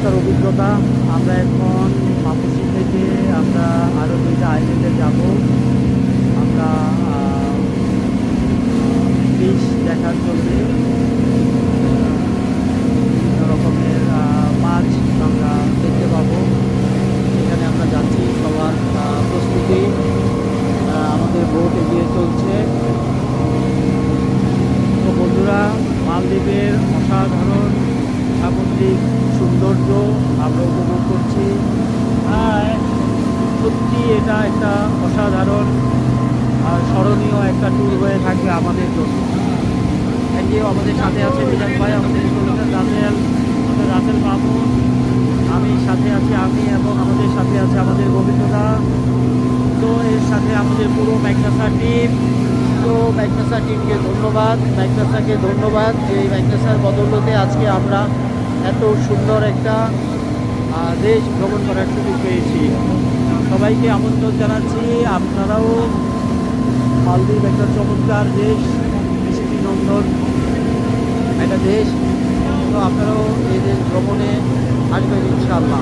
চমৎকার অভিজ্ঞতা। আমরা এখন মাপুসি থেকে আমরা আরও দুইটা আইল্যান্ডে যাব। আমরা ফিশ দেখার জন্য বিভিন্ন রকমের মাছ আমরা দেখতে পাবো। সেখানে আমরা যাচ্ছি, সবার প্রস্তুতি, আমাদের বোট এগিয়ে চলছে। তো বন্ধুরা, মালদ্বীপের অসাধারণ সামুদ্রিক সৌন্দর্য আমরা উপভোগ করছি। সত্যি এটা একটা অসাধারণ স্মরণীয় একটা ট্যুর হয়ে থাকবে আমাদের জন্য। এগিয়েও আমাদের সাথে আছে মিজান ভাই, আমাদের রাসেল মাহমুদ, আমি সাথে আছি আমি, এবং আমাদের সাথে আছে আমাদের গোবিন্দদা। তো এর সাথে আমাদের পুরো ম্যাগনাসা টিম। তো ম্যাগনাসা টিমকে ধন্যবাদ, ম্যাগনাসাকে ধন্যবাদ যে এই ম্যাগনাসার বদৌলতে আজকে আমরা এত সুন্দর একটা দেশ ভ্রমণ করার সুযোগ পেয়েছি। সবাইকে আমন্ত্রণ জানাচ্ছি, আপনারাও, মালদ্বীপ একটা চমৎকার দেশ, স্মৃতিনন্দন একটা দেশ। তো আপনারাও এই দেশ ভ্রমণে আসবেন ইনশাআল্লাহ।